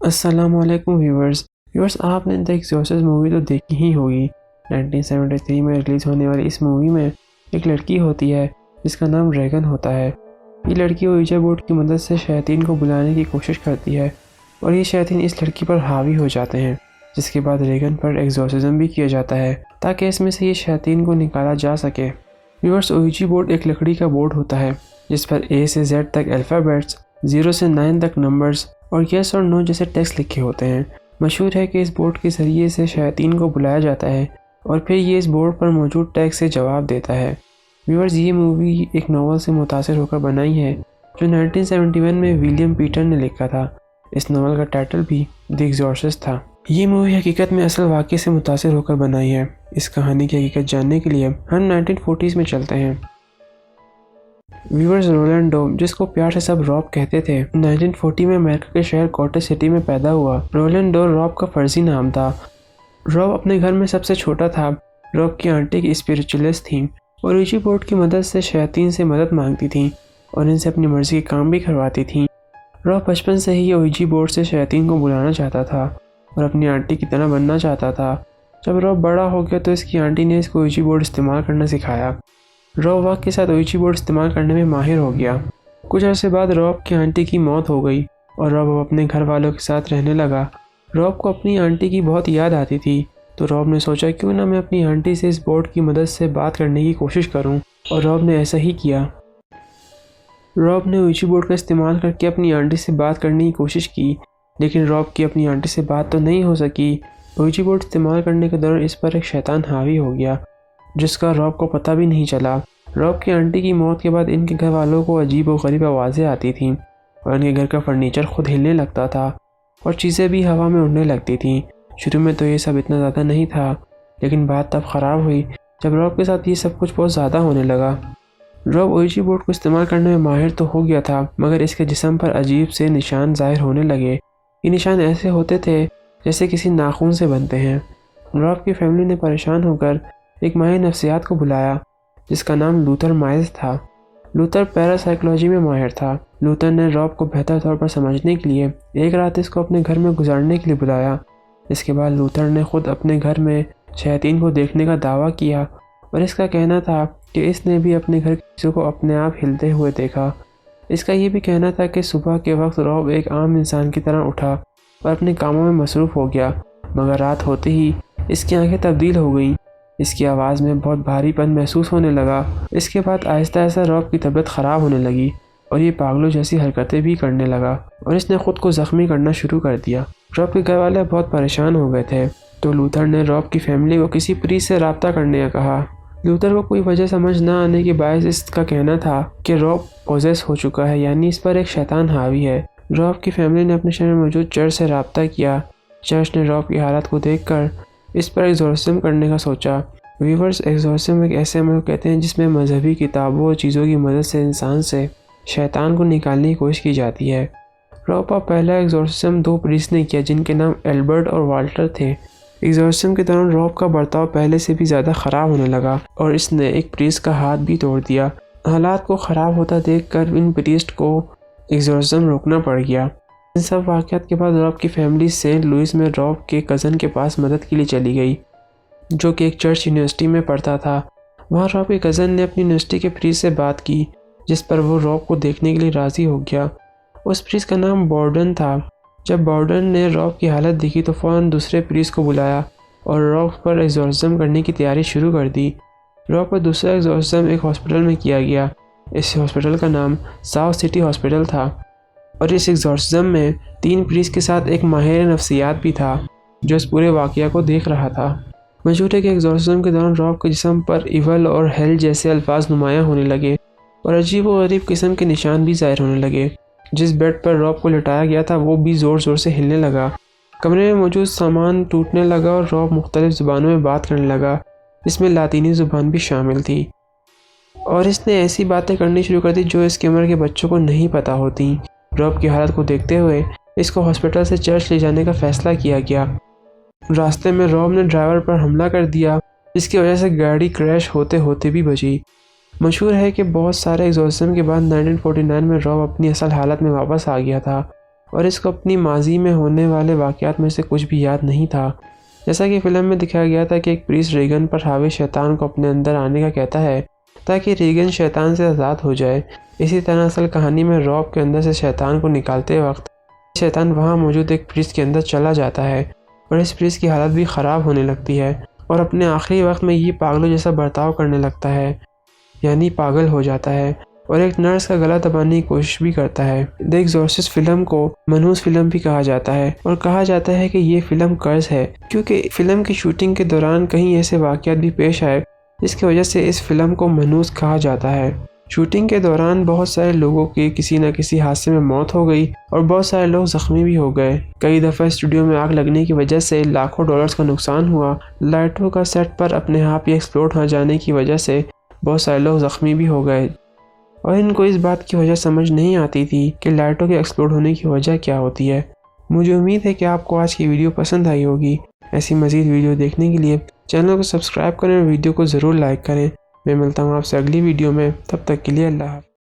अस्सलामुअलैकुम व्यूवर्स आपने the exorcist movie तो देखी ही होगी। 1973 में रिलीज़ होने वाली इस मूवी में एक लड़की होती है जिसका नाम ड्रैगन होता है। ये लड़की ओइजा बोर्ड की मदद से शैतान को बुलाने की कोशिश करती है और ये शैतान इस लड़की पर हावी हो जाते हैं, जिसके बाद ड्रैगन पर एक्सॉर्सिज्म भी किया जाता है ताकि इसमें से ये शैतान को निकाला जा सके। व्यूवर्स, ओइजा बोर्ड एक लकड़ी का बोर्ड होता है जिस पर A से Z तक अल्फ़ाबेट्स, 0 से 9 तक नंबर्स और यस और नो जैसे टेक्स्ट लिखे होते हैं। मशहूर है कि इस बोर्ड के ज़रिए से शैतान को बुलाया जाता है और फिर ये इस बोर्ड पर मौजूद टेक्स्ट से जवाब देता है। व्यूअर्स, ये मूवी एक नावल से मुतासिर होकर बनाई है जो 1971 में विलियम पीटर ने लिखा था। इस नावल का टाइटल भी द एक्सॉर्सिस्ट था। ये मूवी हकीकत में असल वाक़े से मुतासिर होकर बनाई है। इस कहानी की हकीकत जानने के लिए हम 1940s में चलते हैं। व्यूअर्स, रोलैंडो, जिसको प्यार से सब रॉब कहते थे, 1940 में अमेरिका के शहर कॉटेज सिटी में पैदा हुआ। रोलैंडो रॉब का फर्जी नाम था। रॉब अपने घर में सबसे छोटा था। रॉब की आंटी की स्पिरिचुअलिस्ट थी और ओइजा बोर्ड की मदद से शैतान से मदद मांगती थी और इनसे अपनी मर्जी के काम भी करवाती थी। रॉब बचपन से ही ओइजा बोर्ड से शैतान को बुलाना चाहता था और अपनी आंटी की तरह बनना चाहता था। जब रॉब बड़ा हो गया तो इसकी आंटी ने इसको ओइजा बोर्ड इस्तेमाल करना सिखाया। रॉब वक्त के साथ ओइजा बोर्ड इस्तेमाल करने में माहिर हो गया। कुछ अर्से बाद रॉब की आंटी की मौत हो गई और रॉब अपने घर वालों के साथ रहने लगा। रॉब को अपनी आंटी की बहुत याद आती थी, तो रॉब ने सोचा क्यों ना मैं अपनी आंटी से इस बोर्ड की मदद से बात करने की कोशिश करूं, और रॉब ने ऐसा ही किया। रॉब ने ओइजा बोर्ड का इस्तेमाल करके अपनी आंटी से बात करने की कोशिश की, लेकिन रॉब की अपनी आंटी से बात तो नहीं हो सकी। ओइजा बोर्ड इस्तेमाल करने के दौरान इस पर एक शैतान हावी हो गया जिसका रॉब को पता भी नहीं चला। रॉब की आंटी की मौत के बाद इनके घर वालों को अजीब और गरीब आवाज़ें आती थीं और इनके घर का फर्नीचर खुद हिलने लगता था और चीज़ें भी हवा में उड़ने लगती थीं। शुरू में तो ये सब इतना ज़्यादा नहीं था, लेकिन बात तब ख़राब हुई जब रॉब के साथ ये सब कुछ बहुत ज़्यादा होने लगा। रॉब ओइजा बोर्ड को इस्तेमाल करने में माहिर तो हो गया था, मगर इसके जिस्म पर अजीब से निशान ज़ाहिर होने लगे। ये निशान ऐसे होते थे जैसे किसी नाखून से बनते हैं। रॉब की फैमिली ने परेशान होकर एक माहिर नफ्सियात को बुलाया जिसका नाम लूथर माइल्स था। लूथर पैरासाइकोलॉजी में माहिर था। लूथर ने रॉब को बेहतर तौर पर समझने के लिए एक रात इसको अपने घर में गुजारने के लिए बुलाया। इसके बाद लूथर ने खुद अपने घर में शैतान को देखने का दावा किया और इसका कहना था कि इसने भी अपने घर की चीज़ों को अपने आप हिलते हुए देखा। इसका ये भी कहना था कि सुबह के वक्त रॉब एक आम इंसान की तरह उठा और अपने कामों में मसरूफ़ हो गया, मगर रात होते ही इसकी आंखें तब्दील हो गईं। इसकी आवाज़ में बहुत भारीपन महसूस होने लगा। इसके बाद आहिस्ता आहिस्ता रॉब की तबीयत ख़राब होने लगी और ये पागलों जैसी हरकतें भी करने लगा और इसने ख़ुद को ज़ख्मी करना शुरू कर दिया। रॉब के घर वाले बहुत परेशान हो गए थे, तो लूथर ने रॉब की फैमिली को किसी प्रीस्ट से रब्ता करने का कहा। लूथर को कोई वजह समझ न आने के बायस इसका कहना था कि रॉब पोजेस हो चुका है, यानी इस पर एक शैतान हावी है। रॉब की फैमिली ने अपने शहर में मौजूद चर्च से रब्ता किया। चर्च ने रॉब की हालत को देखकर इस पर एक्सॉर्सिज्म करने का सोचा। व्यूअर्स, एक्सॉर्सिज्म एक ऐसे अमल कहते हैं जिसमें मजहबी किताबों और चीज़ों की मदद से इंसान से शैतान को निकालने की कोशिश की जाती है। रॉब का पहला एक्सॉर्सिज्म 2 प्रीस्ट ने किया जिनके नाम एल्बर्ट और वाल्टर थे। एक्सॉर्सिज्म के दौरान रॉब का बर्ताव पहले से भी ज़्यादा ख़राब होने लगा और इसने एक प्रीस्ट का हाथ भी तोड़ दिया। हालात को ख़राब होता देखकर इन प्रीस्ट को एक्सॉर्सिज्म रोकना पड़ गया। इन सब वाक़यात के बाद रॉब की फैमिली सेंट लुइस में रॉब के कज़न के पास मदद के लिए चली गई, जो कि एक चर्च यूनिवर्सिटी में पढ़ता था। वहाँ रॉब के कज़न ने अपनी यूनिवर्सिटी के प्रीस्ट से बात की, जिस पर वो रॉब को देखने के लिए राज़ी हो गया। उस प्रीस्ट का नाम बॉर्डन था। जब बॉर्डन ने रॉब की हालत देखी तो फ़ौरन दूसरे प्रीस्ट को बुलाया और रॉब पर एक्सॉर्सिज्म करने की तैयारी शुरू कर दी। रॉब पर दूसरा एक्सॉर्सिज्म एक हॉस्पिटल में किया गया। इस हॉस्पिटल का नाम साउथ सिटी हॉस्पिटल था और इस एक्सॉर्सिज्म में 3 प्रीस्ट के साथ एक माहिर नफ्सियात भी था जो इस पूरे वाक़या को देख रहा था। मशहूर है कि एक्सॉर्सिज्म के दौरान रॉब के जिस्म पर इवल और हेल जैसे अल्फाज नुमायाँ होने लगे और अजीब व गरीब किस्म के निशान भी ज़ाहिर होने लगे। जिस बेड पर रॉब को लिटाया गया था वो भी ज़ोर ज़ोर से हिलने लगा। कमरे में मौजूद सामान टूटने लगा और रॉब मुख्तलिफ ज़ुबानों में बात करने लगा, जिसमें लातीनी ज़ुबान भी शामिल थी, और इसने ऐसी बातें करनी शुरू कर दी जो इसकी उम्र के बच्चों को नहीं पता होती। रॉब की हालत को देखते हुए इसको हॉस्पिटल से चर्च ले जाने का फ़ैसला किया गया। रास्ते में रॉब ने ड्राइवर पर हमला कर दिया, जिसकी वजह से गाड़ी क्रैश होते होते भी बची। मशहूर है कि बहुत सारे एक्सॉर्सिज्म के बाद 1949 में रॉब अपनी असल हालत में वापस आ गया था और इसको अपनी माजी में होने वाले वाक़यात में से कुछ भी याद नहीं था। जैसा कि फ़िल्म में दिखाया गया था कि एक प्रीस्ट रीगन पर हावी शैतान को अपने अंदर आने का कहता है ताकि रीगन शैतान से आज़ाद हो जाए। इसी तरह असल कहानी में रॉब के अंदर से शैतान को निकालते वक्त शैतान वहाँ मौजूद एक प्रीस्ट के अंदर चला जाता है और इस प्रीस्ट की हालत भी ख़राब होने लगती है और अपने आखिरी वक्त में ये पागलों जैसा बर्ताव करने लगता है, यानी पागल हो जाता है और एक नर्स का गला दबाने की कोशिश भी करता है। द एग्जॉर्सिस्ट फिल्म को मनहूस फिल्म भी कहा जाता है और कहा जाता है कि ये फिल्म कर्ज है क्योंकि फिल्म की शूटिंग के दौरान कहीं ऐसे वाक़यात भी पेश आए जिसकी वजह से इस फिल्म को मनहूस कहा जाता है। शूटिंग के दौरान बहुत सारे लोगों की किसी न किसी हादसे में मौत हो गई और बहुत सारे लोग ज़ख्मी भी हो गए। कई दफ़ा स्टूडियो में आग लगने की वजह से लाखों डॉलर्स का नुकसान हुआ। लाइटों का सेट पर अपने आप ही एक्सप्लोड हो जाने की वजह से बहुत सारे लोग ज़ख्मी भी हो गए और इनको इस बात की वजह समझ नहीं आती थी कि लाइटों के एक्सप्लोड होने की वजह क्या होती है। मुझे उम्मीद है कि आपको आज की वीडियो पसंद आई होगी। ऐसी मज़ीद वीडियो देखने के लिए चैनल को सब्सक्राइब करें और वीडियो को ज़रूर लाइक करें। मैं मिलता हूँ आपसे अगली वीडियो में, तब तक के लिए अल्लाह हाफ़िज़।